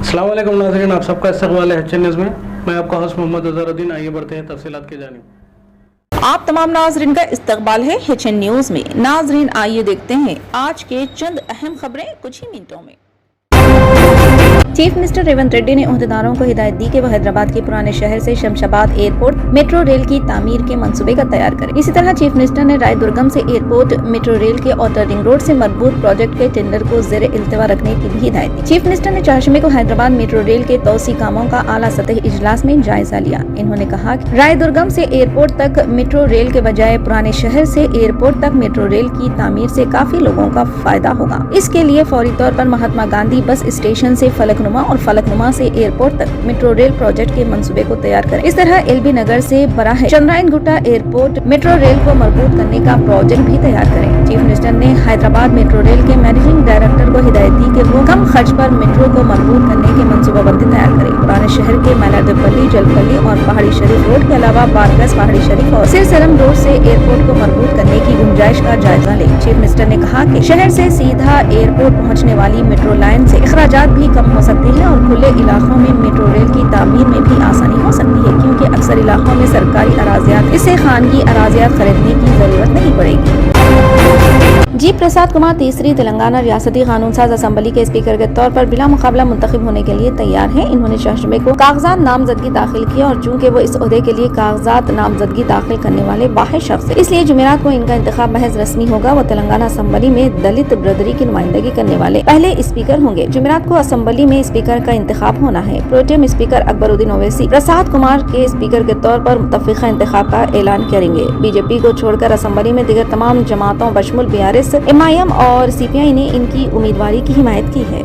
अस्सलाम वालेकुम नाज़रीन, आप सबका इस्तक़बाल है HN न्यूज़ में। मैं आपका होस्ट मोहम्मद अज़हरुद्दीन। आइए बढ़ते हैं तफसीलात की जानिब। आप तमाम नाज़रीन का इस्तकबाल है HN न्यूज़ में। नाज़रीन आइए देखते हैं आज के चंद अहम खबरें कुछ ही मिनटों में। चीफ मिनिस्टर रेवंत रेड्डी ने ओहदेदारों को हिदायत दी कि वह हैदराबाद के पुराने शहर से शमशाबाद एयरपोर्ट मेट्रो रेल की तामीर के मंसूबे का तैयार करें। इसी तरह चीफ मिनिस्टर ने रायदुर्गम से एयरपोर्ट मेट्रो रेल के आउटर रिंग रोड से मरबूत प्रोजेक्ट के टेंडर को ज़ेर इल्तवा रखने की भी हिदायत दी। चीफ मिनिस्टर ने चारशंबे को हैदराबाद मेट्रो रेल के तोसी कामों का आला सतही इजलास में जायजा लिया। इन्होंने कहा कि रायदुर्गम से एयरपोर्ट तक मेट्रो रेल के बजाय पुराने शहर से एयरपोर्ट तक मेट्रो रेल की तामीर से काफी लोगों का फायदा होगा। इसके लिए फौरी तौर पर महात्मा गांधी बस स्टेशन से फलकनुमा और फलकनुमा से एयरपोर्ट तक मेट्रो रेल प्रोजेक्ट के मंसूबे को तैयार करें। इस तरह एलबी नगर से बराह Chandrayan Gutta airport metro rail को मजबूत करने का प्रोजेक्ट भी तैयार करें। चीफ मिनिस्टर ने हैदराबाद मेट्रो रेल के मैनेजिंग डायरेक्टर को हिदायत दी कि वो कम खर्च पर मेट्रो को मजबूत करने की मंसूबाबंदी तैयार करें। पुराने शहर के मैलादपल्ली, जलपल्ली और पहाड़ी शरीफ रोड के अलावा बारगस, पहाड़ी शरीफ और सिरसरम रोड से एयरपोर्ट को मजबूत करने की गुंजाइश का जायजा ले। चीफ मिनिस्टर ने कहा कि शहर से सीधा एयरपोर्ट पहुँचने वाली मेट्रो लाइन से अखराजात भी कम हो सकते हैं और खुले इलाकों में मेट्रो रेल की तामीर में भी आसानी हो सकती है, क्योंकि अक्सर इलाकों में सरकारी अराजियात, इससे खानगी अराजियात खरीदने की जरूरत नहीं पड़ेगी। जी प्रसाद कुमार तीसरी तेलंगाना रियासती कानून साज असम्बली के स्पीकर के तौर पर बिला मुकाबला मुंतखब होने के लिए तैयार हैं। इन्होंने चारशंबे को कागजात नामजदगी दाखिल किया और चूंकि वो इस ओहदे के लिए कागजात नामजदगी दाखिल करने वाले वाहिद शख्स है, इसलिए जुमेरात को इनका इंतखाब महज रस्मी होगा। वो तेलंगाना असम्बली में दलित ब्रदरी की नुमाइंदगी करने वाले पहले स्पीकर होंगे। जुमेरात को असम्बली में स्पीकर का इंतखाब होना है। प्रोटेम स्पीकर अकबरुद्दीन ओवैसी प्रसाद कुमार के स्पीकर के तौर पर मुतफ़िक़ा इंतखाब का ऐलान करेंगे। बीजेपी को छोड़कर असम्बली में दीगर तमाम जमातों बशमुल BRS, MIM और CPI ने इनकी उम्मीदवारी की हिमायत की है।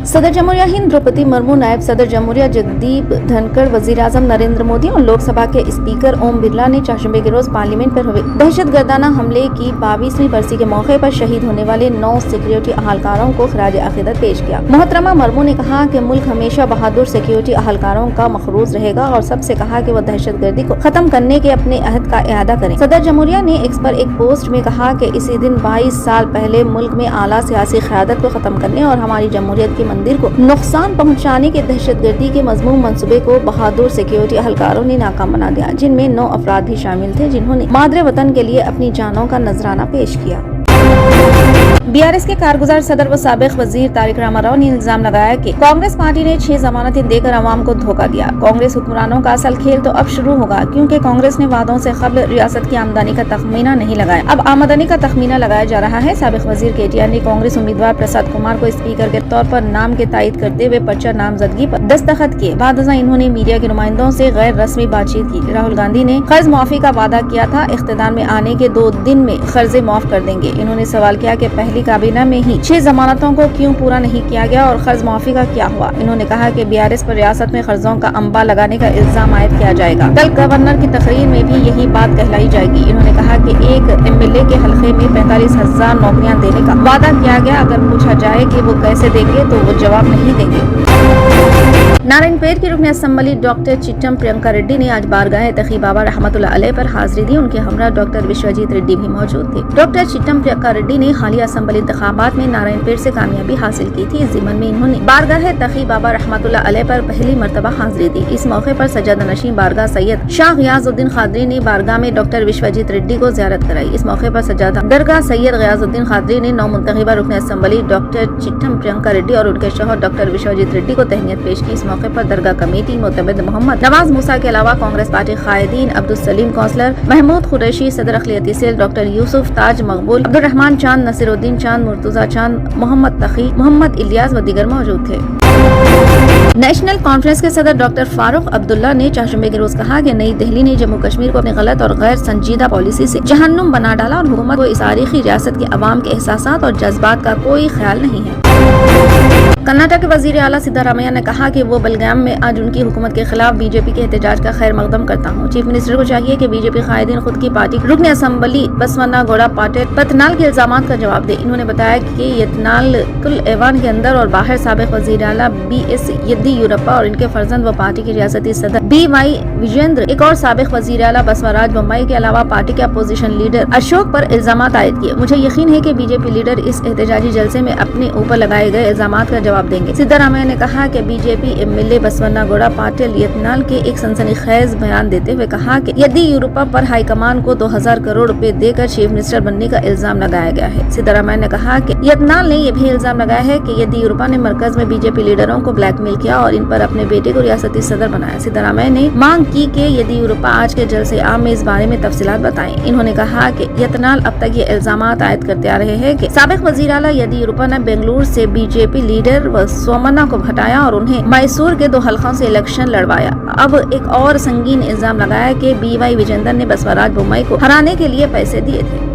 सदर जमहूरिया हिंद द्रौपदी मुर्मू, नायब सदर जमहूरिया जगदीप धनखड़, वजीर आजम नरेंद्र मोदी और लोकसभा के स्पीकर ओम बिरला ने चारशंबे के रोज पार्लियामेंट पर हुए दहशतगर्दाना हमले की 22वीं बरसी के मौके पर शहीद होने वाले 9 सिक्योरिटी अहलकारों को खराज अकीदत पेश किया। मोहतरमा मुर्मू ने कहा कि मुल्क हमेशा बहादुर सिक्योरिटी अहलकारों का मखरूज रहेगा और सबसे कहा कि वो दहशतगर्दी को खत्म करने के अपने अहद का इआदा करें। सदर जमहूरिया ने एक्स पर एक पोस्ट में कहा कि इसी दिन 22 साल पहले मुल्क में आला सियासी क़यादत को खत्म करने और हमारी जमहूरियत की मंदिर को नुकसान पहुंचाने के दहशतगर्दी के मजमूम मंसूबे को बहादुर सिक्योरिटी अहलकारों ने नाकाम बना दिया, जिनमें 9 अफराद भी शामिल थे जिन्होंने मादरे वतन के लिए अपनी जानों का नजराना पेश किया। BRS के कारगुजार सदर व साबिक वजीर तारिक रामाराव ने इल्जाम लगाया कि कांग्रेस पार्टी ने 6 जमानतें देकर अवाम को धोखा दिया। कांग्रेस हुक्मरानों का असल खेल तो अब शुरू होगा, क्योंकि कांग्रेस ने वादों से कबल रियासत की आमदनी का तखमीना नहीं लगाया, अब आमदनी का तखमीना लगाया जा रहा है। साबिक वजीर KTR ने कांग्रेस उम्मीदवार प्रसाद कुमार को स्पीकर के तौर पर नाम के तायद करते हुए पर्चा नामजदगी पर दस्तखत किए। बाद इन्होंने मीडिया के नुमाइंदों से गैर रस्मी बातचीत की। राहुल गांधी ने कर्ज मुआफी का वादा किया था, इख्तिदार में आने के 2 दिन में कर्जे माफ कर देंगे। इन्होंने सवाल किया कि पहली काबीना में ही 6 जमानतों को क्यों पूरा नहीं किया गया और कर्ज माफी का क्या हुआ। इन्होंने कहा कि BRS पर रियासत में कर्जों का अंबा लगाने का इल्जाम आयद किया जाएगा। कल गवर्नर की तकरीर में भी यही बात कहलाई जाएगी। इन्होंने कहा कि एक MLA के हल्के में 45,000 नौकरियां देने का वादा किया गया। अगर पूछा जाए कि वो कैसे देंगे तो वो जवाब नहीं देंगे। नारायणपेट की रुकन असम्बली डॉक्टर चिट्टम प्रियंका रेड्डी ने आज बारगाह तकी बाबा रहमतुल्लाह अलैह पर हाजिरी दी। उनके हमरा डॉक्टर विश्वजीत रेड्डी भी मौजूद थे। डॉक्टर चिट्टम प्रियंका रेड्डी ने हालिया असम्बली इंतखाबात में नारायणपेट से कामयाबी हासिल की थी। इस ज़िमन में इन्होंने बारगाह तकी बाबा रहमतुल्लाह अलैह पर पहली मरतबा हाजिरी दी। इस मौके पर सज्जादा नशीं बारगाह सैयद शाह गियाजुद्दीन खादरी ने बारगाह में डॉक्टर विश्वजीत रेड्डी को ज़ियारत कराई। इस मौके पर सज्जादा दरगाह सैयद गियाजुद्दीन खादरी ने नौ मुंतखबा रुकन असम्बली डॉक्टर चिट्टम प्रियंका रेड्डी और उनके शौहर डॉक्टर विश्वजीत रेड्डी को तहनीत पेश की। इस मौके पर दरगाह कमेटी मोतमिद मोहम्मद नवाज मूसा के अलावा कांग्रेस पार्टी कायदीन अब्दुल सलीम काउंसलर महमूद कुरैशी, सदर अखिलती सेल डॉक्टर यूसुफ ताज मकबूल, अब्दुल रहमान चांद, नसीरुद्दीन चांद, मुर्तुजा चांद, मोहम्मद तकी, मोहम्मद इलियास व दीगर मौजूद थे। नेशनल कॉन्फ्रेंस के सदर डॉक्टर फारूक अब्दुल्ला ने चारशंबे के रोज कहा कि नई दिल्ली ने जम्मू कश्मीर को अपनी गलत और गैर संजीदा पॉलिसी से जहन्नुम बना डाला और हुकूमत को इस तारीखी रियासत के अवाम के एहसासात और जज्बात का कोई ख्याल नहीं है। कर्नाटक के वजीर आला सिद्धारामैया ने कहा कि वो बलगाम में आज उनकी हुकूमत के खिलाफ बीजेपी के एहतजाज का खैर मकदम करता हूँ। चीफ मिनिस्टर को चाहिए कि बीजेपी कायदीन खुद की पार्टी रुकन असम्बली बसवन्ना गौड़ा पाटिल पतनाल के इल्जामात का जवाब दे। इन्होंने बताया कि यतनाल कुल ऐवान के अंदर और बाहर साबिक वजीर आला BS येदियुरप्पा और इनके फर्जंद व पार्टी के रियासती सदर BY विजेंद्र, एक और साबिक वजीर आला बसवराज बोम्मई के अलावा पार्टी के अपोजिशन लीडर अशोक पर इल्जामात आयद किए। मुझे यकीन है कि बीजेपी लीडर इस एहतजाजी जलसे में अपने ऊपर लगाए गए इल्जामात का जवाब देंगे। सिद्धारामैया ने कहा कि बीजेपी एमएलए बसवन्ना गौड़ा पाटिल यत्नाल के एक सनसनीखेज बयान देते हुए कहा कि येदियुरप्पा पर हाईकमान को 2000 करोड़ रुपए देकर चीफ मिनिस्टर बनने का इल्जाम लगाया गया है। सिद्धारामैया ने कहा कि यत्नाल ने यह भी इल्जाम लगाया है कि येदियुरप्पा ने मरकज में बीजेपी लीडरों को ब्लैकमेल किया और इन पर अपने बेटे को रियासती सदर बनाया। सिद्धारामैया ने मांग की कि येदियुरप्पा आज के जलसे आम में इस बारे में तफसीलात बताएं। इन्होंने कहा कि यत्नाल अब तक ये इल्जामात आयद करते आ रहे हैं कि साबिक वजीर आला येदियुरप्पा ने बेंगलुरु से बीजेपी लीडर व सोमन्ना को हटाया और उन्हें मैसूर के 2 हलकों से इलेक्शन लड़वाया। अब एक और संगीन इल्जाम लगाया कि बीवाई विजेंदर ने बसवराज बोम्मई को हराने के लिए पैसे दिए थे।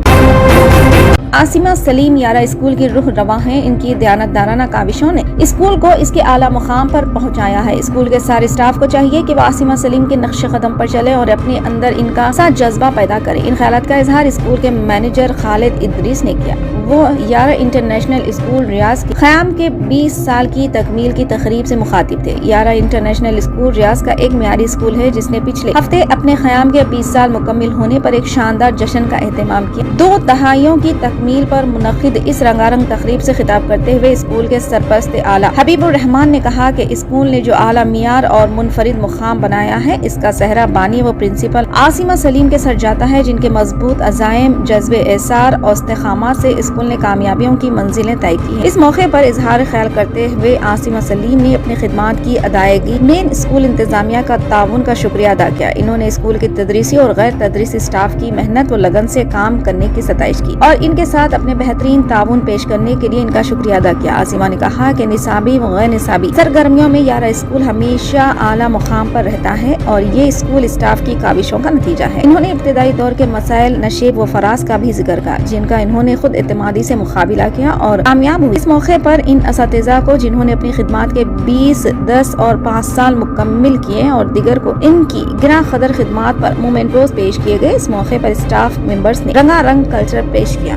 आसिमा सलीम यारा स्कूल की रूह रवा हैं। इनकी दयानतदाराना काविशों ने स्कूल को इसके आला मुकाम पर पहुंचाया है। स्कूल के सारे स्टाफ को चाहिए कि वो आसिमा सलीम के नक्श कदम पर चले और अपने अंदर इनका साथ जज्बा पैदा करे। इन ख्यालात का इजहार स्कूल के मैनेजर खालिद इदरीस ने किया। वो यारा इंटरनेशनल स्कूल रियाज के क़याम के 20 साल की तकमील की तकरीब से मुखातिब थे। यारा इंटरनेशनल स्कूल रियाज का एक मियारी स्कूल है जिसने पिछले हफ्ते अपने क़याम के 20 साल मुकम्मिल होने पर एक शानदार जश्न का एहतमाम किया। 2 दहाइयों की तकमील पर मुनक्किद इस रंगारंग तकरीब से खिताब करते हुए स्कूल के सरपरस्त आला हबीबुर रहमान ने कहा कि स्कूल ने जो आला मियार और मुनफरिद मुकाम बनाया है इसका सहरा बानी व प्रिंसिपल आसिमा सलीम के सर जाता है, जिनके मजबूत अज़ाइम, जज्बे एसार और इस्तेकामत से स्कूल ने कामयाबियों की मंजिलें तय की हैं। इस मौके पर इजहार ख्याल करते हुए आसिमा सलीम ने अपनी खिदमात की अदायगी में स्कूल इंतजामिया का ताउन का शुक्रिया अदा किया। इन्होंने स्कूल के तदरीसी और गैर तदरीसी स्टाफ की मेहनत व लगन से काम करने की सताइश की और इनके साथ अपने बेहतरीन ताउन पेश करने के लिए इनका शुक्रिया अदा किया। आसिमा ने कहा कि निसाबी व गैर निसाबी सरगर्मियों में यारा स्कूल हमेशा आला मुकाम पर रहता है और ये स्कूल स्टाफ की काविशों का नतीजा है। इन्होंने इब्तिदाई दौर के मसाइल, नशेब व फराज का भी जिक्र किया जिनका इन्होंने खुद एतमादी से मुकाबला किया और कामयाब हुए। इस मौके पर इन असातिज़ा को जिन्होंने अपनी खिदमात के 20, 10 और 5 साल मुकम्मिल किए और दिगर को इनकी गिरा कदर खिदमात पर मोमेंटोज पेश किए गए। इस मौके पर स्टाफ मेंबर्स ने रंगारंग कल्चर पेश किया।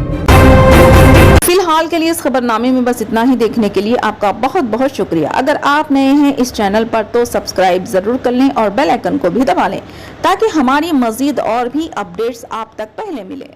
फिलहाल के लिए इस खबरनामे में बस इतना ही। देखने के लिए आपका बहुत बहुत शुक्रिया। अगर आप नए हैं इस चैनल पर तो सब्सक्राइब जरूर कर लें और बेल आइकन को भी दबा लें ताकि हमारी मजीद और भी अपडेट्स आप तक पहले मिले।